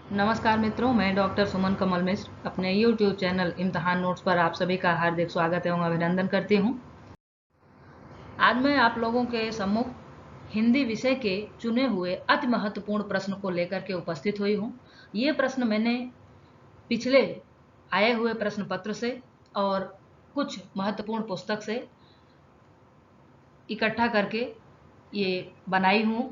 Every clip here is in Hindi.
नमस्कार मित्रों, मैं डॉक्टर सुमन कमल मिश्र अपने YouTube चैनल इम्तिहान नोट्स पर आप सभी का हार्दिक स्वागत एवं अभिनंदन करती हूं। आज मैं आप लोगों के सम्मुख हिंदी विषय के चुने हुए अति महत्वपूर्ण प्रश्न को लेकर के उपस्थित हुई हूं। ये प्रश्न मैंने पिछले आए हुए प्रश्न पत्र से और कुछ महत्वपूर्ण पुस्तक से इकट्ठा करके ये बनाई हूँ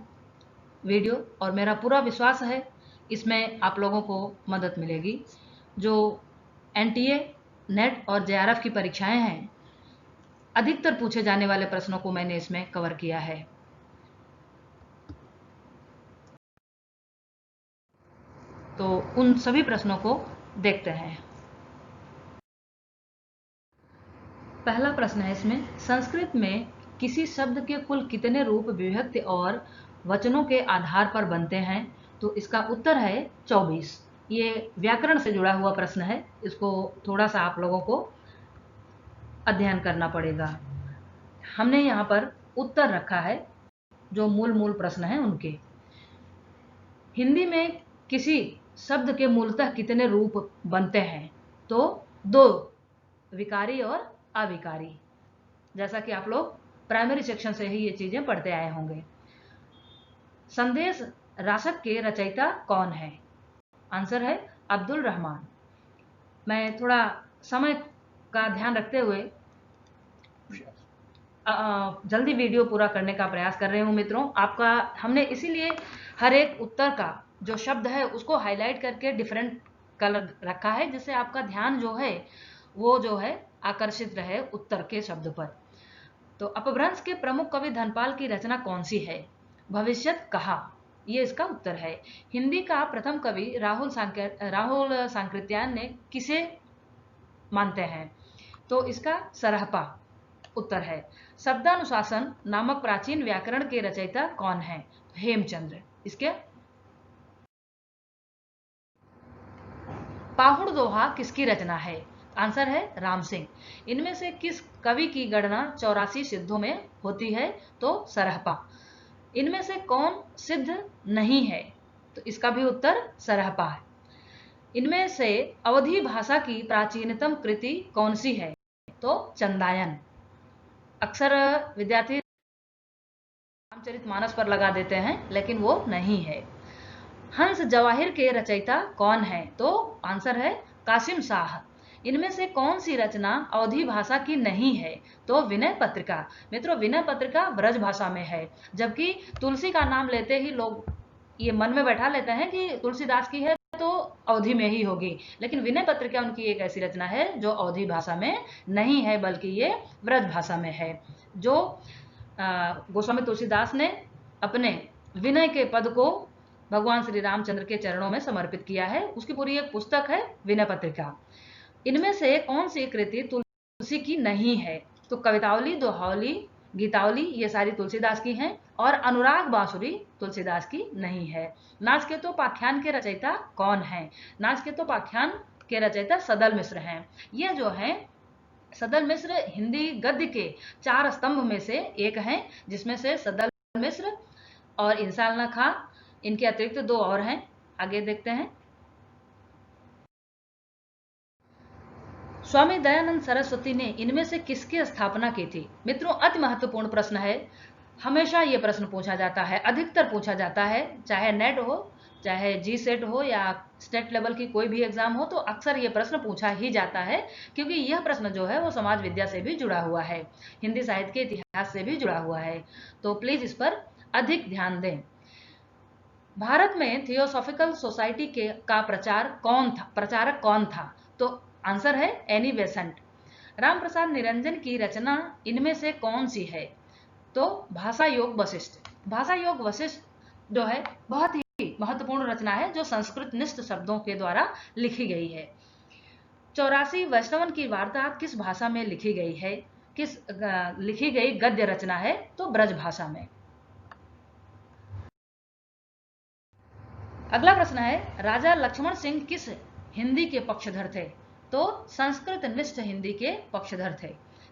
वीडियो, और मेरा पूरा विश्वास है इसमें आप लोगों को मदद मिलेगी। जो एनटीए, नेट और जेआरएफ की परीक्षाएं हैं, अधिकतर पूछे जाने वाले प्रश्नों को मैंने इसमें कवर किया है। तो उन सभी प्रश्नों को देखते हैं। पहला प्रश्न है इसमें, संस्कृत में किसी शब्द के कुल कितने रूप विभक्ति और वचनों के आधार पर बनते हैं? तो इसका उत्तर है 24। ये व्याकरण से जुड़ा हुआ प्रश्न है, इसको थोड़ा सा आप लोगों को अध्ययन करना पड़ेगा। हमने यहाँ पर उत्तर रखा है जो मूल प्रश्न हैं उनके। हिंदी में किसी शब्द के मूलतः कितने रूप बनते हैं? तो 2, विकारी और अविकारी। जैसा कि आप लोग प्राइमरी सेक्शन से ही ये चीजें पढ़ते आए होंगे। संदेश रासक के रचयिता कौन है? आंसर है अब्दुल रहमान। मैं थोड़ा समय का ध्यान रखते हुए जल्दी वीडियो पूरा करने का प्रयास कर रहे हूँ मित्रों। आपका हमने इसीलिए हर एक उत्तर का जो शब्द है उसको हाईलाइट करके डिफरेंट कलर रखा है, जिससे आपका ध्यान जो है वो जो है आकर्षित रहे उत्तर के शब्द पर। तो अपभ्रंश के प्रमुख कवि धनपाल की रचना कौन सी है? भविष्यत कहा, ये इसका उत्तर है। हिंदी का प्रथम कवि राहुल सांकृत्यायन ने किसे मानते हैं? तो इसका सरहपा उत्तर है। शब्दानुशासन नामक प्राचीन व्याकरण के रचयिता कौन है? हेमचंद्र। इसके पाहुड़ दोहा किसकी रचना है? आंसर है राम सिंह। इनमें से किस कवि की गणना 84 सिद्धों में होती है? तो सरहपा। इनमें से कौन सिद्ध नहीं है? तो इसका भी उत्तर सरहपा है। इनमें से अवधी भाषा की प्राचीनतम कृति कौन सी है? तो चंदायन। अक्सर विद्यार्थी रामचरितमानस पर लगा देते हैं, लेकिन वो नहीं है। हंस जवाहिर के रचयिता कौन है? तो आंसर है कासिम शाह। इनमें से कौन सी रचना अवधी भाषा की नहीं है? तो विनय पत्रिका। मित्रों, विनय पत्रिका ब्रज भाषा में है, जबकि तुलसी का नाम लेते ही लोग ये मन में बैठा लेते हैं कि तुलसीदास की है तो अवधी में ही होगी, लेकिन विनय पत्रिका उनकी एक ऐसी रचना है जो अवधी भाषा में नहीं है, बल्कि ये ब्रज भाषा में है। जो गोस्वामी तुलसीदास ने अपने विनय के पद को भगवान श्री रामचंद्र के चरणों में समर्पित किया है, उसकी पूरी एक पुस्तक है विनय पत्रिका। इनमें से कौन सी कृति तुलसी की नहीं है? तो कवितावली, दोहावली, गीतावली ये सारी तुलसीदास की हैं, और अनुराग बांसुरी तुलसीदास की नहीं है। नाचकेतोपाख्यान के रचयिता कौन है? नाचकेतोपाख्यान के रचयिता सदल मिश्र हैं। ये जो है सदल मिश्र हिंदी गद्य के 4 स्तंभ में से एक हैं, जिसमें से सदल मिश्र और इंसालना खां, इनके अतिरिक्त 2 और हैं। आगे देखते हैं। स्वामी दयानंद सरस्वती ने इनमें से किसकी स्थापना की थी? मित्रों, अति महत्वपूर्ण प्रश्न है। हमेशा ये प्रश्न पूछा जाता है, अधिकतर पूछा जाता है, चाहे नेट हो, चाहे जी सेट हो या स्टेट लेवल की कोई भी एग्जाम हो, तो अक्सर ये प्रश्न पूछा ही जाता है, क्योंकि यह प्रश्न जो है वो समाज विद्या से भी जुड़ा हुआ है, हिंदी साहित्य के इतिहास से भी जुड़ा हुआ है। तो प्लीज इस पर अधिक ध्यान दें। भारत में थियोसॉफिकल सोसाइटी के का प्रचारक कौन था? तो आंसर है एनी बेसेंट। रामप्रसाद निरंजन की रचना इनमें से कौन सी है? तो भाषा योग वशिष्ठ। भाषा योग वशिष्ठ जो है बहुत ही महत्वपूर्ण रचना है, जो संस्कृत निष्ठ शब्दों के द्वारा लिखी गई है। 84 वैष्णवन की वार्ता किस भाषा में लिखी गई है? लिखी गई गद्य रचना है? तो ब्रज भाषा में। अगला प्रश्न है, राजा लक्ष्मण सिंह किस हिंदी के पक्षधर थे? तो संस्कृत निष्ठ हिंदी के पक्षधर थे।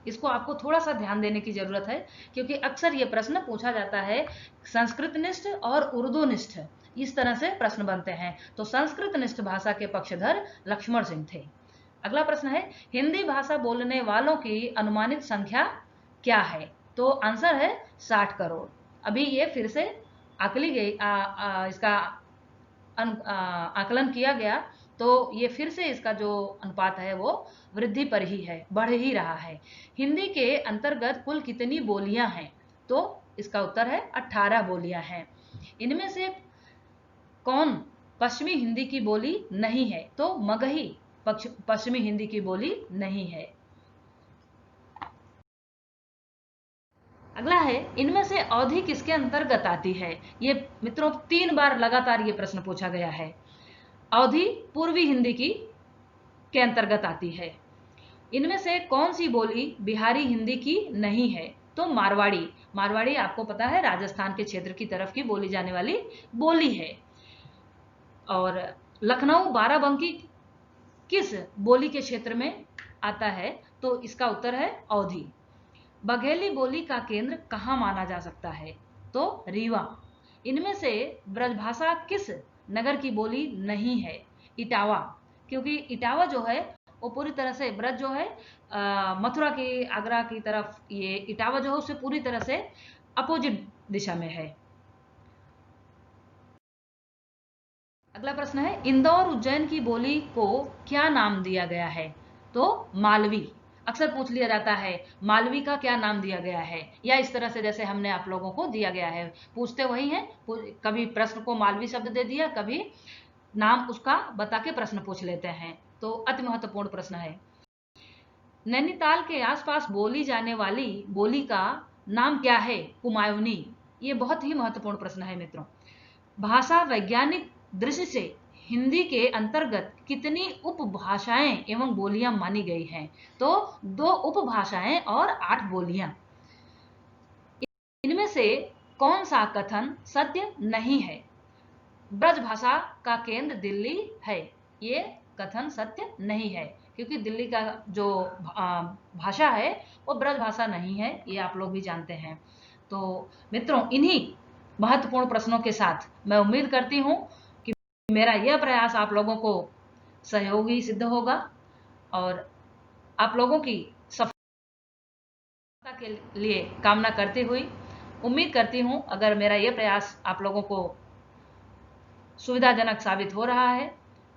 इसको आपको थोड़ा सा ध्यान देने की जरूरत है, क्योंकि अक्सर ये प्रश्न पूछा जाता है संस्कृत निष्ठ और उर्दू निष्ठ, इस तरह से प्रश्न बनते हैं। तो संस्कृत निष्ठ भाषा के पक्षधर लक्ष्मण सिंह थे। अगला प्रश्न है, हिंदी भाषा बोलने वालों की अनुमानित संख्या क्या है? तो आंसर है 60 करोड़। अभी ये फिर से आकली गई इसका आकलन किया गया, तो ये फिर से इसका जो अनुपात है वो वृद्धि पर ही है, बढ़ ही रहा है। हिंदी के अंतर्गत कुल कितनी बोलियां हैं? तो इसका उत्तर है 18 बोलियां हैं। इनमें से कौन पश्चिमी हिंदी की बोली नहीं है? तो मगही पश्चिमी हिंदी की बोली नहीं है। अगला है, इनमें से अवधि किसके अंतर्गत आती है? ये मित्रों 3 बार लगातार ये प्रश्न पूछा गया है। अवधि पूर्वी हिंदी के अंतर्गत आती है। इनमें से कौन सी बोली बिहारी हिंदी की नहीं है? तो मारवाड़ी। मारवाड़ी आपको पता है राजस्थान के क्षेत्र की तरफ की बोली जाने वाली बोली है। और लखनऊ बाराबंकी किस बोली के क्षेत्र में आता है? तो इसका उत्तर है अवधि। बघेली बोली का केंद्र कहाँ माना जा सकता है? तो रीवा। इनमें से ब्रजभाषा किस नगर की बोली नहीं है? इटावा। क्योंकि इटावा जो है वो पूरी तरह से ब्रज जो है मथुरा की आगरा की तरफ, ये इटावा जो है उससे पूरी तरह से अपोजिट दिशा में है। अगला प्रश्न है, इंदौर उज्जैन की बोली को क्या नाम दिया गया है? तो मालवी। अक्सर पूछ लिया जाता है मालवी का क्या नाम दिया गया है, या इस तरह से जैसे हमने आप लोगों को दिया गया है, पूछते वही हैं। कभी प्रश्न को मालवी शब्द दे दिया, कभी नाम उसका बता के प्रश्न पूछ लेते हैं। तो अति महत्वपूर्ण प्रश्न है। नैनीताल के आसपास बोली जाने वाली बोली का नाम क्या है? कुमायूनी। ये बहुत ही महत्वपूर्ण प्रश्न है मित्रों। भाषा वैज्ञानिक दृष्टि से हिंदी के अंतर्गत कितनी उपभाषाएं एवं बोलियां मानी गई हैं? तो 2 उपभाषाएं और 8 बोलियां। इनमें से कौन सा कथन सत्य नहीं है? ब्रज भाषा का केंद्र दिल्ली है, ये कथन सत्य नहीं है, क्योंकि दिल्ली का जो भाषा है वो ब्रज भाषा नहीं है, ये आप लोग भी जानते हैं। तो मित्रों, इन्हीं महत्वपूर्ण प्रश्नों के साथ मैं उम्मीद करती हूँ कि मेरा यह प्रयास आप लोगों को सहयोगी सिद्ध होगा और आप लोगों की सफलता के लिए कामना करती हुई उम्मीद करती हूँ अगर मेरा यह प्रयास आप लोगों को सुविधाजनक साबित हो रहा है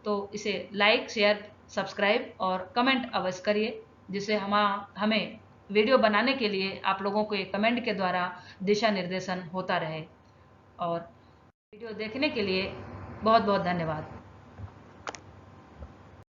तो इसे लाइक, शेयर, सब्सक्राइब और कमेंट अवश्य करिए, जिससे हमें वीडियो बनाने के लिए आप लोगों को एक कमेंट के द्वारा दिशा निर्देशन होता रहे। और वीडियो देखने के लिए बहुत बहुत धन्यवाद।